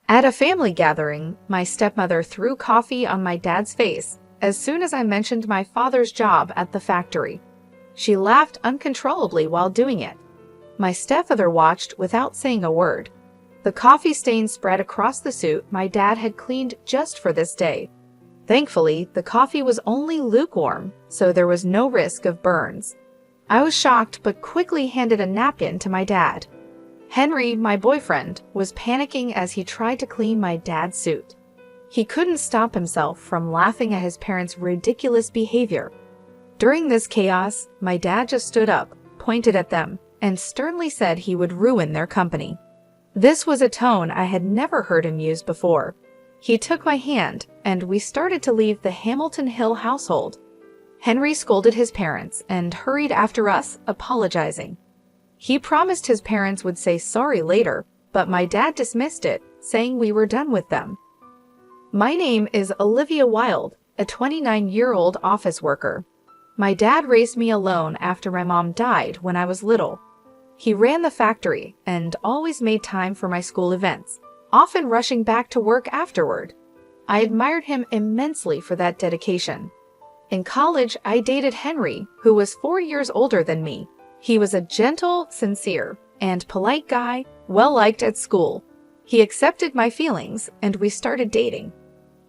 At a family gathering, my stepmother threw coffee on my dad's face as soon as I mentioned my father's job at the factory. She laughed uncontrollably while doing it. My stepfather watched without saying a word. The coffee stain spread across the suit my dad had cleaned just for this day. Thankfully, the coffee was only lukewarm, so there was no risk of burns. I was shocked but quickly handed a napkin to my dad. Henry, my boyfriend, was panicking as he tried to clean my dad's suit. He couldn't stop himself from laughing at his parents' ridiculous behavior. During this chaos, my dad just stood up, pointed at them, and sternly said he would ruin their company. This was a tone I had never heard him use before. He took my hand, and we started to leave the Hamilton Hill household. Henry scolded his parents and hurried after us, apologizing. He promised his parents would say sorry later, but my dad dismissed it, saying we were done with them. My name is Olivia Wilde, a 29-year-old office worker. My dad raised me alone after my mom died when I was little. He ran the factory and always made time for my school events, often rushing back to work afterward. I admired him immensely for that dedication. In college, I dated Henry, who was 4 years older than me. He was a gentle, sincere, and polite guy, well-liked at school. He accepted my feelings, and we started dating.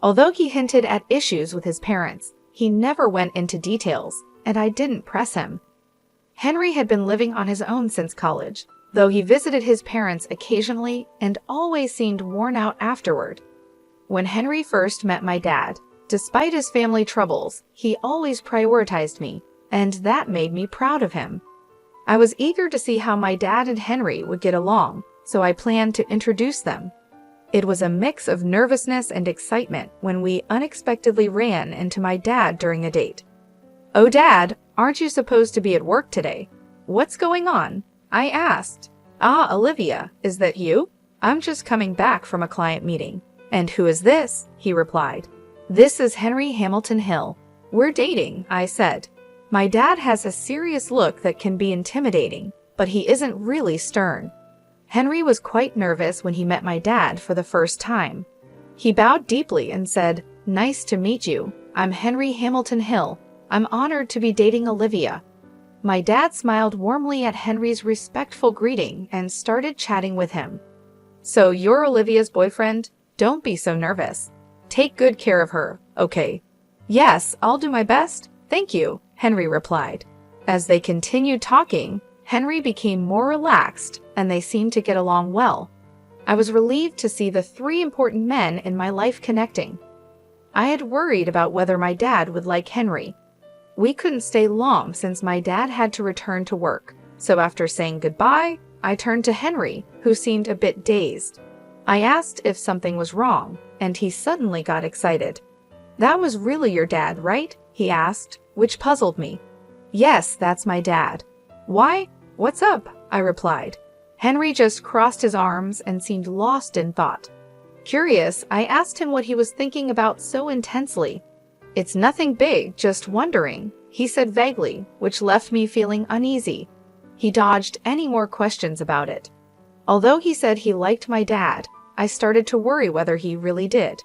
Although he hinted at issues with his parents, he never went into details, and I didn't press him. Henry had been living on his own since college, though he visited his parents occasionally and always seemed worn out afterward. When Henry first met my dad, despite his family troubles, he always prioritized me, and that made me proud of him. I was eager to see how my dad and Henry would get along, so I planned to introduce them. It was a mix of nervousness and excitement when we unexpectedly ran into my dad during a date. "Oh, Dad, aren't you supposed to be at work today? What's going on?" I asked. "Ah, Olivia, is that you? I'm just coming back from a client meeting." "And who is this?" he replied. "This is Henry Hamilton Hill. We're dating," I said. My dad has a serious look that can be intimidating, but he isn't really stern. Henry was quite nervous when he met my dad for the first time. He bowed deeply and said, "Nice to meet you. I'm Henry Hamilton Hill. I'm honored to be dating Olivia." My dad smiled warmly at Henry's respectful greeting and started chatting with him. "So you're Olivia's boyfriend? Don't be so nervous. Take good care of her, okay?" "Yes, I'll do my best. Thank you," Henry replied. As they continued talking, Henry became more relaxed and they seemed to get along well. I was relieved to see the three important men in my life connecting. I had worried about whether my dad would like Henry. We couldn't stay long since my dad had to return to work, so after saying goodbye, I turned to Henry, who seemed a bit dazed. I asked if something was wrong, and he suddenly got excited. "That was really your dad, right?" he asked, which puzzled me. "Yes, that's my dad." "Why? What's up?" I replied. Henry just crossed his arms and seemed lost in thought. Curious, I asked him what he was thinking about so intensely. "It's nothing big, just wondering," he said vaguely, which left me feeling uneasy. He dodged any more questions about it. Although he said he liked my dad, I started to worry whether he really did.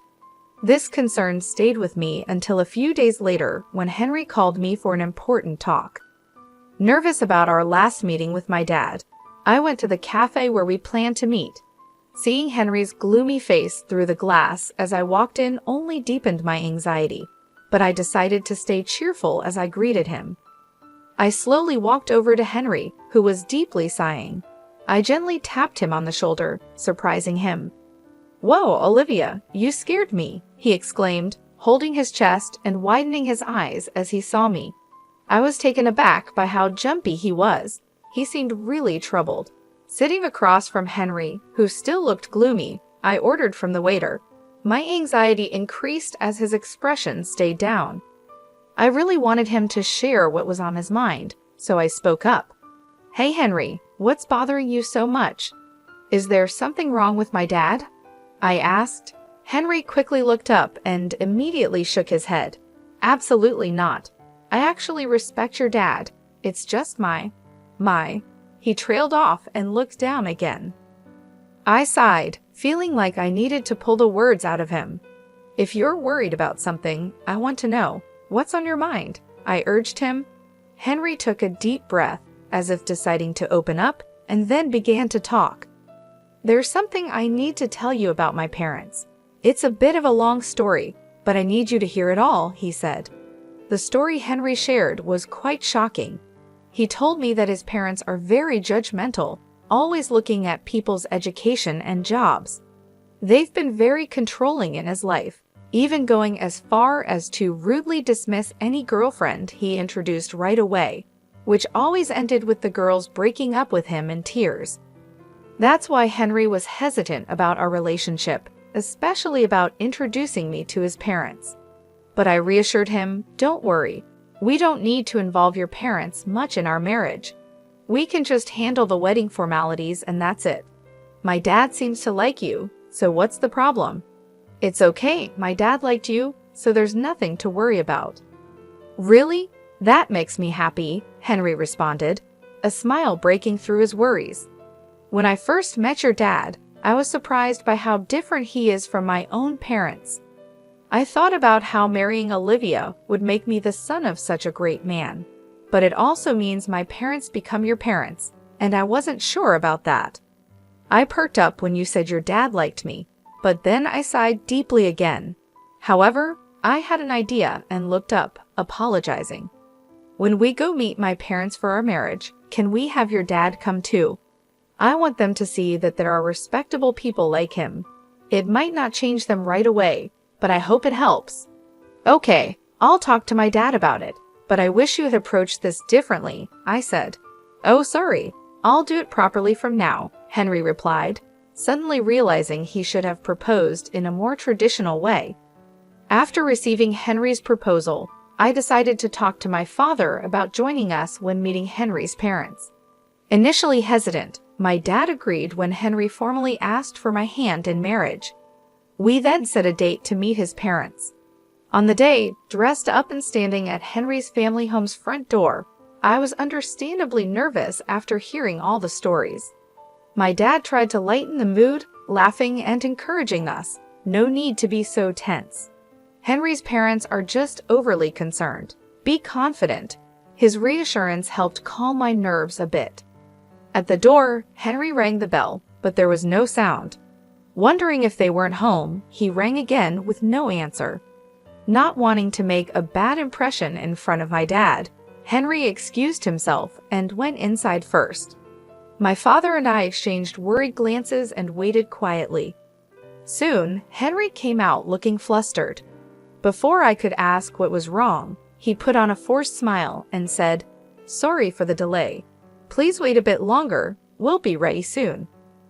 This concern stayed with me until a few days later when Henry called me for an important talk. Nervous about our last meeting with my dad, I went to the cafe where we planned to meet. Seeing Henry's gloomy face through the glass as I walked in only deepened my anxiety, but I decided to stay cheerful as I greeted him. I slowly walked over to Henry, who was deeply sighing. I gently tapped him on the shoulder, surprising him. "Whoa, Olivia, you scared me," he exclaimed, holding his chest and widening his eyes as he saw me. I was taken aback by how jumpy he was. He seemed really troubled. Sitting across from Henry, who still looked gloomy, I ordered from the waiter. My anxiety increased as his expression stayed down. I really wanted him to share what was on his mind, so I spoke up. "Hey Henry, what's bothering you so much? Is there something wrong with my dad?" I asked. Henry quickly looked up and immediately shook his head. "Absolutely not. I actually respect your dad. It's just my. He trailed off and looked down again. I sighed, feeling like I needed to pull the words out of him. "If you're worried about something, I want to know. What's on your mind?" I urged him. Henry took a deep breath, as if deciding to open up, and then began to talk. "There's something I need to tell you about my parents. It's a bit of a long story, but I need you to hear it all," he said. The story Henry shared was quite shocking. He told me that his parents are very judgmental, always looking at people's education and jobs. They've been very controlling in his life, even going as far as to rudely dismiss any girlfriend he introduced right away, which always ended with the girls breaking up with him in tears. That's why Henry was hesitant about our relationship, especially about introducing me to his parents. But I reassured him, "Don't worry. We don't need to involve your parents much in our marriage. We can just handle the wedding formalities and that's it. My dad seems to like you, so what's the problem?" "It's okay, my dad liked you, so there's nothing to worry about." "Really? That makes me happy," Henry responded, a smile breaking through his worries. "When I first met your dad, I was surprised by how different he is from my own parents. I thought about how marrying Olivia would make me the son of such a great man, but it also means my parents become your parents, and I wasn't sure about that." I perked up when you said your dad liked me, but then I sighed deeply again. However, I had an idea and looked up, apologizing. "When we go meet my parents for our marriage, can we have your dad come too? I want them to see that there are respectable people like him. It might not change them right away, but I hope it helps." "Okay, I'll talk to my dad about it, but I wish you had approached this differently," I said. "Oh, sorry. I'll do it properly from now," Henry replied, suddenly realizing he should have proposed in a more traditional way. After receiving Henry's proposal, I decided to talk to my father about joining us when meeting Henry's parents. Initially hesitant, my dad agreed when Henry formally asked for my hand in marriage. We then set a date to meet his parents. On the day, dressed up and standing at Henry's family home's front door, I was understandably nervous after hearing all the stories. My dad tried to lighten the mood, laughing and encouraging us. "No need to be so tense. Henry's parents are just overly concerned. Be confident." His reassurance helped calm my nerves a bit. At the door, Henry rang the bell, but there was no sound. Wondering if they weren't home, he rang again with no answer. Not wanting to make a bad impression in front of my dad, Henry excused himself and went inside first. My father and I exchanged worried glances and waited quietly. Soon, Henry came out looking flustered. Before I could ask what was wrong, he put on a forced smile and said, "Sorry for the delay. Please wait a bit longer. We'll be ready soon."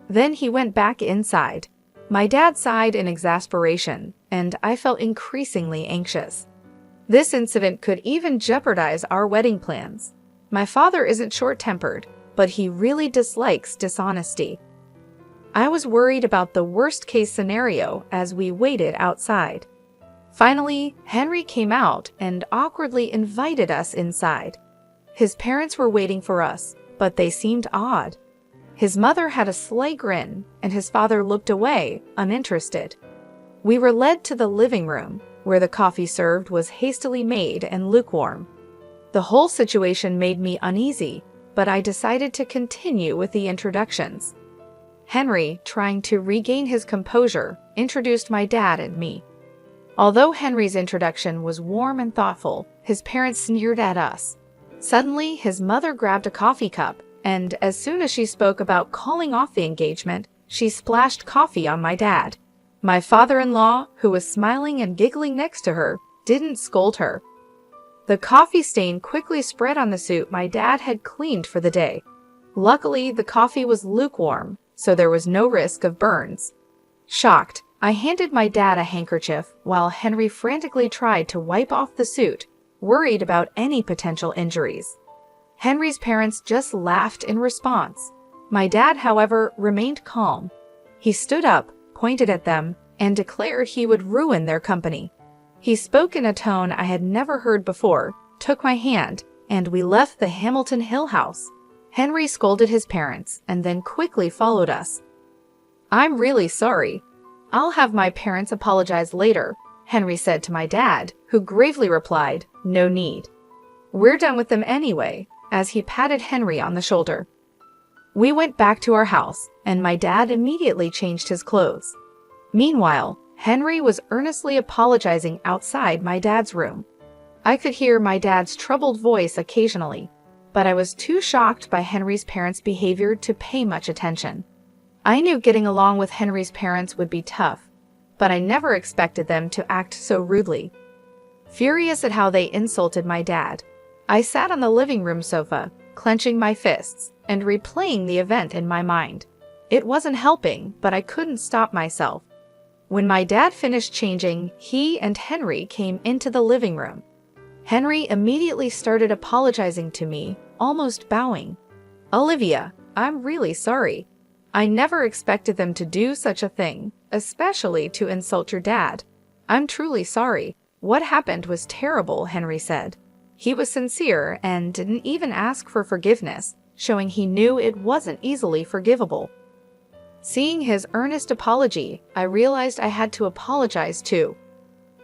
Then he went back inside. My dad sighed in exasperation, and I felt increasingly anxious. This incident could even jeopardize our wedding plans. My father isn't short-tempered, but he really dislikes dishonesty. I was worried about the worst-case scenario as we waited outside. Finally, Henry came out and awkwardly invited us inside. His parents were waiting for us, but they seemed odd. His mother had a sly grin, and his father looked away, uninterested. We were led to the living room, where the coffee served was hastily made and lukewarm. The whole situation made me uneasy, but I decided to continue with the introductions. Henry, trying to regain his composure, introduced my dad and me. Although Henry's introduction was warm and thoughtful, his parents sneered at us. Suddenly, his mother grabbed a coffee cup, and as soon as she spoke about calling off the engagement, she splashed coffee on my dad. My father-in-law, who was smiling and giggling next to her, didn't scold her. The coffee stain quickly spread on the suit my dad had cleaned for the day. Luckily, the coffee was lukewarm, so there was no risk of burns. Shocked, I handed my dad a handkerchief while Henry frantically tried to wipe off the suit, worried about any potential injuries. Henry's parents just laughed in response. My dad, however, remained calm. He stood up, pointed at them, and declared he would ruin their company. He spoke in a tone I had never heard before, took my hand, and we left the Hamilton Hill house. Henry scolded his parents and then quickly followed us. I'm really sorry. I'll have my parents apologize later, Henry said to my dad, who gravely replied, no need. We're done with them anyway, as he patted Henry on the shoulder. We went back to our house, and my dad immediately changed his clothes. Meanwhile, Henry was earnestly apologizing outside my dad's room. I could hear my dad's troubled voice occasionally, but I was too shocked by Henry's parents' behavior to pay much attention. I knew getting along with Henry's parents would be tough, but I never expected them to act so rudely. Furious at how they insulted my dad, I sat on the living room sofa, clenching my fists and replaying the event in my mind. It wasn't helping, but I couldn't stop myself. When my dad finished changing, he and Henry came into the living room. Henry immediately started apologizing to me, almost bowing. Olivia, I'm really sorry. I never expected them to do such a thing, especially to insult your dad. I'm truly sorry. What happened was terrible, Henry said. He was sincere and didn't even ask for forgiveness, showing he knew it wasn't easily forgivable. Seeing his earnest apology, I realized I had to apologize too.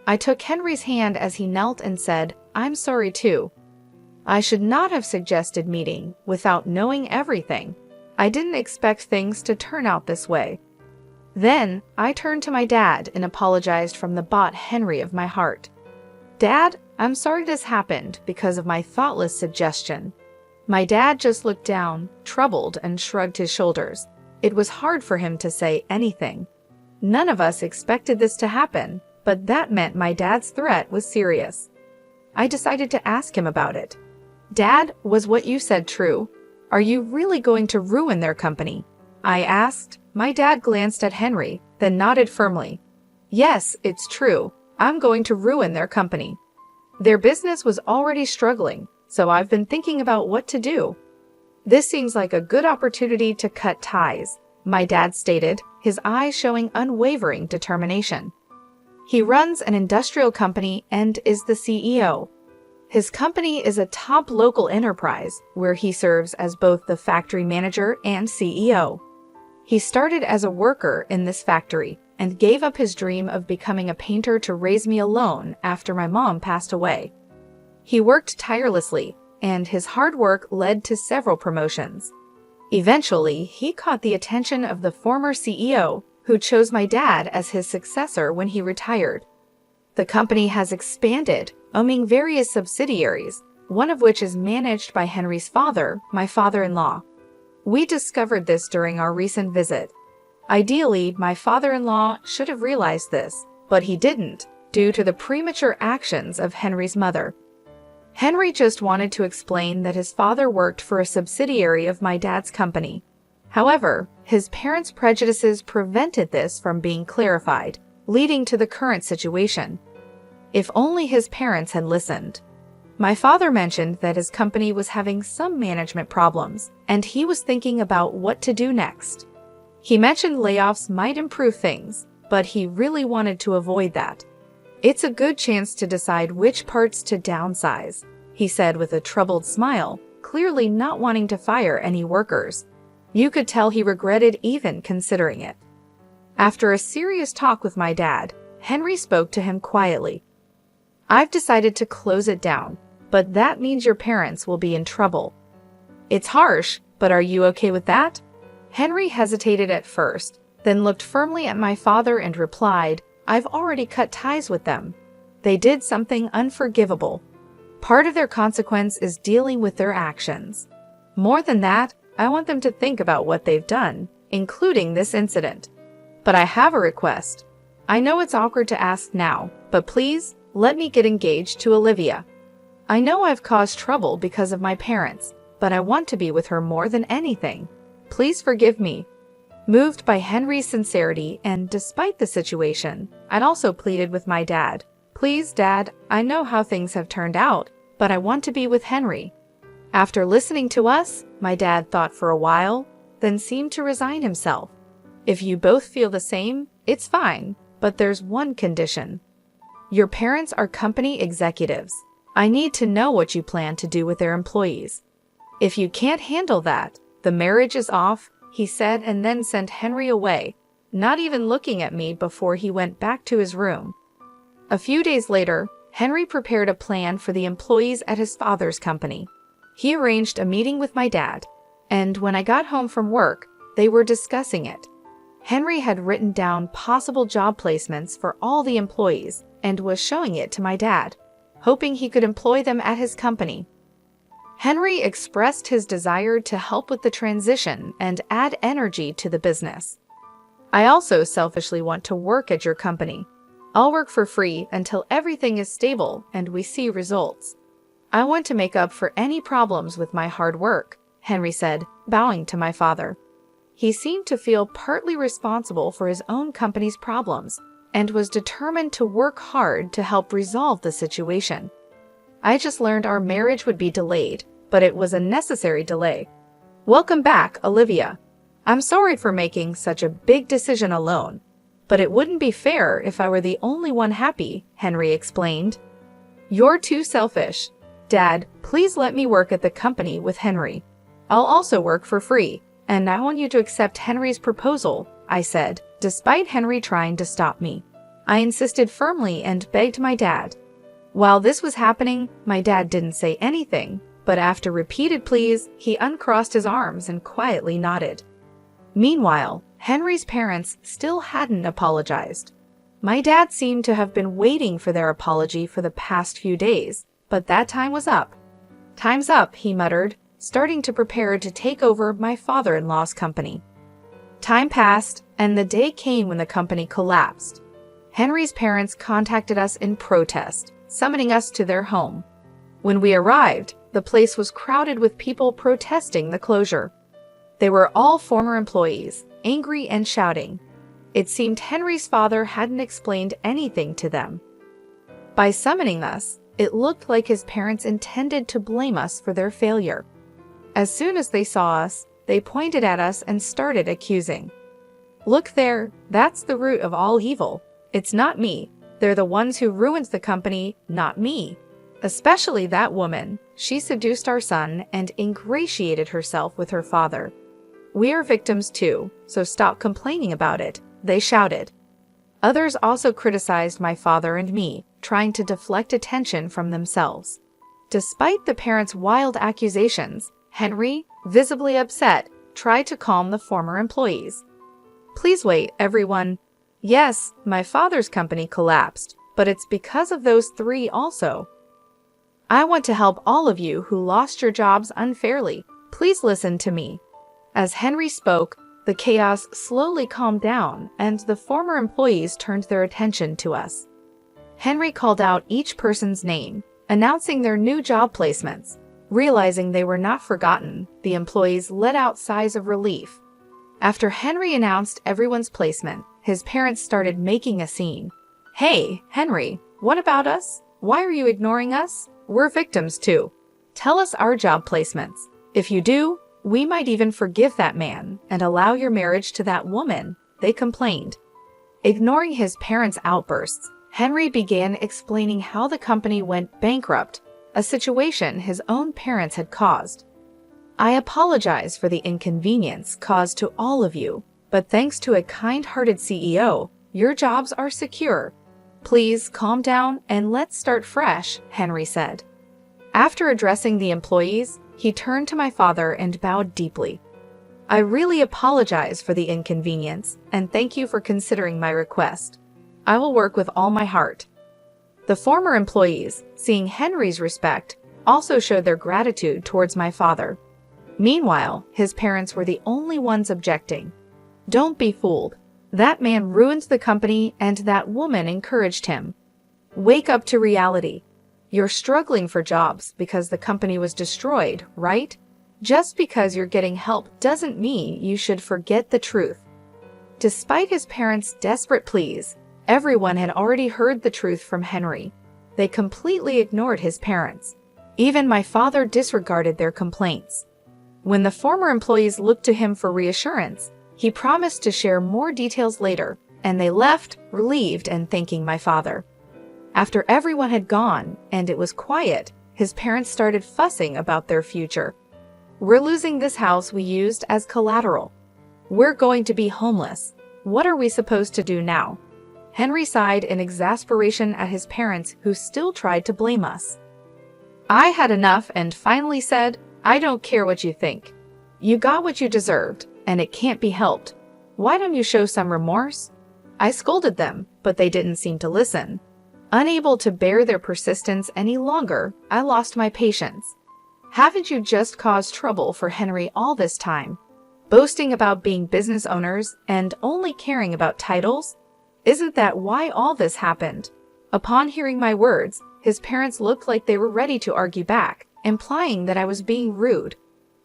I took Henry's hand as he knelt and said, I'm sorry too. I should not have suggested meeting without knowing everything. I didn't expect things to turn out this way. Then, I turned to my dad and apologized from the bottom Henry of my heart. Dad, I'm sorry this happened because of my thoughtless suggestion. My dad just looked down, troubled, and shrugged his shoulders. It was hard for him to say anything. None of us expected this to happen, but that meant my dad's threat was serious. I decided to ask him about it. Dad, was what you said true? Are you really going to ruin their company? I asked. My dad glanced at Henry, then nodded firmly. Yes, it's true. I'm going to ruin their company. Their business was already struggling, so I've been thinking about what to do. This seems like a good opportunity to cut ties, my dad stated, his eyes showing unwavering determination. He runs an industrial company and is the CEO. His company is a top local enterprise where he serves as both the factory manager and CEO. He started as a worker in this factory and gave up his dream of becoming a painter to raise me alone after my mom passed away. He worked tirelessly, and his hard work led to several promotions. Eventually, he caught the attention of the former CEO, who chose my dad as his successor when he retired. The company has expanded, owning various subsidiaries, one of which is managed by Henry's father, my father-in-law. We discovered this during our recent visit. Ideally, my father-in-law should have realized this, but he didn't, due to the premature actions of Henry's mother. Henry just wanted to explain that his father worked for a subsidiary of my dad's company. However, his parents' prejudices prevented this from being clarified, leading to the current situation. If only his parents had listened. My father mentioned that his company was having some management problems, and he was thinking about what to do next. He mentioned layoffs might improve things, but he really wanted to avoid that. It's a good chance to decide which parts to downsize, he said with a troubled smile, clearly not wanting to fire any workers. You could tell he regretted even considering it. After a serious talk with my dad, Henry spoke to him quietly. I've decided to close it down, but that means your parents will be in trouble. It's harsh, but are you okay with that? Henry hesitated at first, then looked firmly at my father and replied, I've already cut ties with them. They did something unforgivable. Part of their consequence is dealing with their actions. More than that, I want them to think about what they've done, including this incident. But I have a request. I know it's awkward to ask now, but please, let me get engaged to Olivia. I know I've caused trouble because of my parents, but I want to be with her more than anything. Please forgive me. Moved by Henry's sincerity and despite the situation, I'd also pleaded with my dad. Please, Dad, I know how things have turned out, but I want to be with Henry. After listening to us, my dad thought for a while, then seemed to resign himself. If you both feel the same, it's fine, but there's one condition. Your parents are company executives. I need to know what you plan to do with their employees. If you can't handle that, the marriage is off, he said, and then sent Henry away. not even looking at me before he went back to his room. A few days later, Henry prepared a plan for the employees at his father's company. He arranged a meeting with my dad, and when I got home from work, they were discussing it. Henry had written down possible job placements for all the employees and was showing it to my dad, hoping he could employ them at his company. Henry expressed his desire to help with the transition and add energy to the business. I also selfishly want to work at your company. I'll work for free until everything is stable and we see results. I want to make up for any problems with my hard work, Henry said, bowing to my father. He seemed to feel partly responsible for his own company's problems and was determined to work hard to help resolve the situation. I just learned our marriage would be delayed, but it was a necessary delay. Welcome back, Olivia. I'm sorry for making such a big decision alone, but it wouldn't be fair if I were the only one happy, Henry explained. You're too selfish. Dad, please let me work at the company with Henry. I'll also work for free, and I want you to accept Henry's proposal, I said, despite Henry trying to stop me. I insisted firmly and begged my dad. While this was happening, my dad didn't say anything, but after repeated pleas, he uncrossed his arms and quietly nodded. Meanwhile, Henry's parents still hadn't apologized. My dad seemed to have been waiting for their apology for the past few days, but that time was up. Time's up, he muttered, starting to prepare to take over my father-in-law's company. Time passed, and the day came when the company collapsed. Henry's parents contacted us in protest, summoning us to their home. When we arrived, the place was crowded with people protesting the closure. They were all former employees, angry and shouting. It seemed Henry's father hadn't explained anything to them. By summoning us, it looked like his parents intended to blame us for their failure. As soon as they saw us, they pointed at us and started accusing. Look there, that's the root of all evil. It's not me. They're the ones who ruined the company, not me. Especially that woman. She seduced our son and ingratiated herself with her father. We are victims too, so stop complaining about it, they shouted. Others also criticized my father and me, trying to deflect attention from themselves. Despite the parents' wild accusations, Henry, visibly upset, tried to calm the former employees. Please wait, everyone. Yes, my father's company collapsed, but it's because of those three also. I want to help all of you who lost your jobs unfairly. Please listen to me. As Henry spoke, the chaos slowly calmed down and the former employees turned their attention to us. Henry called out each person's name, announcing their new job placements. Realizing they were not forgotten, the employees let out sighs of relief. After Henry announced everyone's placement, his parents started making a scene. Hey, Henry, what about us? Why are you ignoring us? We're victims too. Tell us our job placements. If you do, we might even forgive that man and allow your marriage to that woman, they complained. Ignoring his parents' outbursts, Henry began explaining how the company went bankrupt, a situation his own parents had caused. I apologize for the inconvenience caused to all of you, but thanks to a kind-hearted CEO, your jobs are secure. Please calm down and let's start fresh, Henry said. After addressing the employees, he turned to my father and bowed deeply. I really apologize for the inconvenience and thank you for considering my request. I will work with all my heart. The former employees, seeing Henry's respect, also showed their gratitude towards my father. Meanwhile, his parents were the only ones objecting. Don't be fooled. That man ruined the company and that woman encouraged him. Wake up to reality. You're struggling for jobs because the company was destroyed, right? Just because you're getting help doesn't mean you should forget the truth. Despite his parents' desperate pleas, everyone had already heard the truth from Henry. They completely ignored his parents. Even my father disregarded their complaints. When the former employees looked to him for reassurance, he promised to share more details later, and they left, relieved and thanking my father. After everyone had gone, and it was quiet, his parents started fussing about their future. We're losing this house we used as collateral. We're going to be homeless. What are we supposed to do now?" Henry sighed in exasperation at his parents, who still tried to blame us. I had enough and finally said, "I don't care what you think. You got what you deserved, and it can't be helped. Why don't you show some remorse?" I scolded them, but they didn't seem to listen. Unable to bear their persistence any longer, I lost my patience. "Haven't you just caused trouble for Henry all this time? Boasting about being business owners and only caring about titles? Isn't that why all this happened?" Upon hearing my words, his parents looked like they were ready to argue back, implying that I was being rude.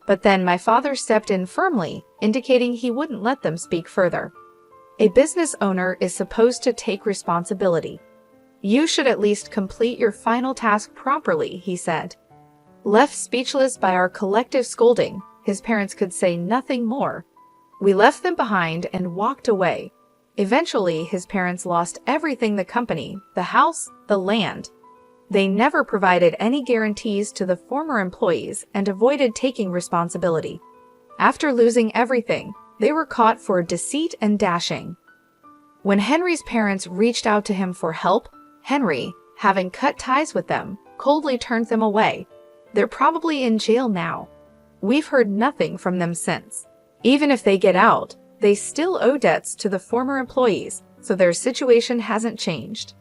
But then my father stepped in firmly, indicating he wouldn't let them speak further. "A business owner is supposed to take responsibility. You should at least complete your final task properly," he said. Left speechless by our collective scolding, his parents could say nothing more. We left them behind and walked away. Eventually, his parents lost everything: the company, the house, the land. They never provided any guarantees to the former employees and avoided taking responsibility. After losing everything, they were caught for deceit and dashing. When Henry's parents reached out to him for help, Henry, having cut ties with them, coldly turned them away. They're probably in jail now. We've heard nothing from them since. Even if they get out, they still owe debts to the former employees, so their situation hasn't changed.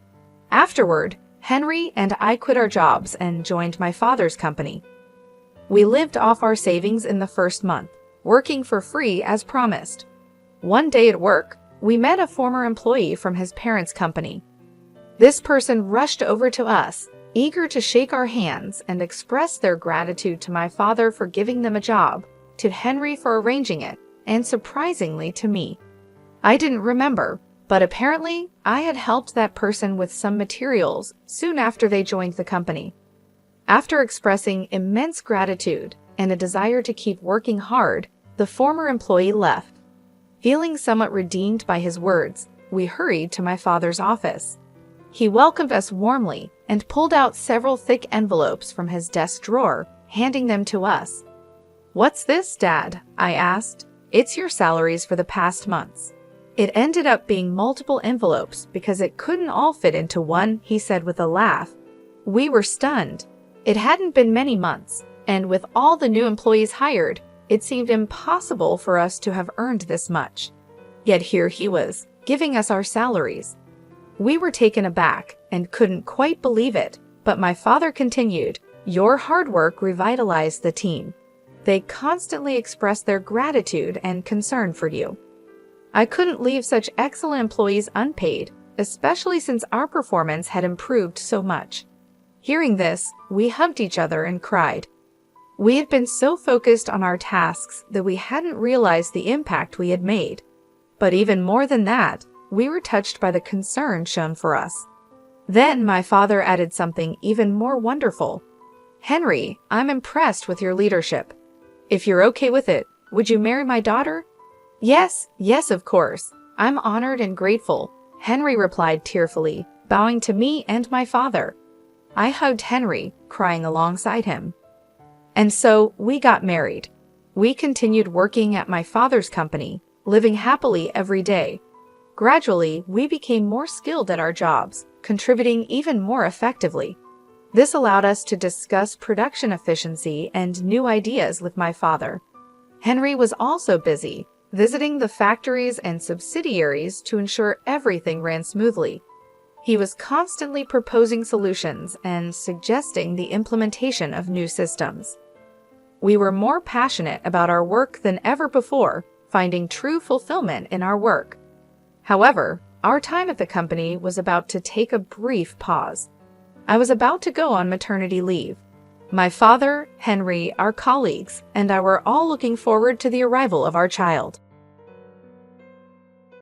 Afterward, Henry and I quit our jobs and joined my father's company. We lived off our savings in the first month, working for free as promised. One day at work, we met a former employee from his parents' company. This person rushed over to us, eager to shake our hands and express their gratitude to my father for giving them a job, to Henry for arranging it, and surprisingly to me. I didn't remember, but apparently I had helped that person with some materials soon after they joined the company. After expressing immense gratitude and a desire to keep working hard, the former employee left. Feeling somewhat redeemed by his words, we hurried to my father's office. He welcomed us warmly and pulled out several thick envelopes from his desk drawer, handing them to us. "What's this, Dad?" I asked. "It's your salaries for the past months." It ended up being multiple envelopes because it couldn't all fit into one, he said with a laugh. We were stunned. It hadn't been many months, and with all the new employees hired, it seemed impossible for us to have earned this much. Yet here he was, giving us our salaries. We were taken aback and couldn't quite believe it, but my father continued, "Your hard work revitalized the team. They constantly expressed their gratitude and concern for you. I couldn't leave such excellent employees unpaid, especially since our performance had improved so much." Hearing this, we hugged each other and cried. We had been so focused on our tasks that we hadn't realized the impact we had made. But even more than that, we were touched by the concern shown for us. Then my father added something even more wonderful. "Henry, I'm impressed with your leadership. If you're okay with it, would you marry my daughter?" Yes, of course. I'm honored and grateful," Henry replied tearfully, bowing to me and my father. I hugged Henry, crying alongside him. And so, we got married. We continued working at my father's company, living happily every day. Gradually, we became more skilled at our jobs, contributing even more effectively. This allowed us to discuss production efficiency and new ideas with my father. Henry was also busy, visiting the factories and subsidiaries to ensure everything ran smoothly. He was constantly proposing solutions and suggesting the implementation of new systems. We were more passionate about our work than ever before, finding true fulfillment in our work. However, our time at the company was about to take a brief pause. I was about to go on maternity leave. My father, Henry, our colleagues, and I were all looking forward to the arrival of our child.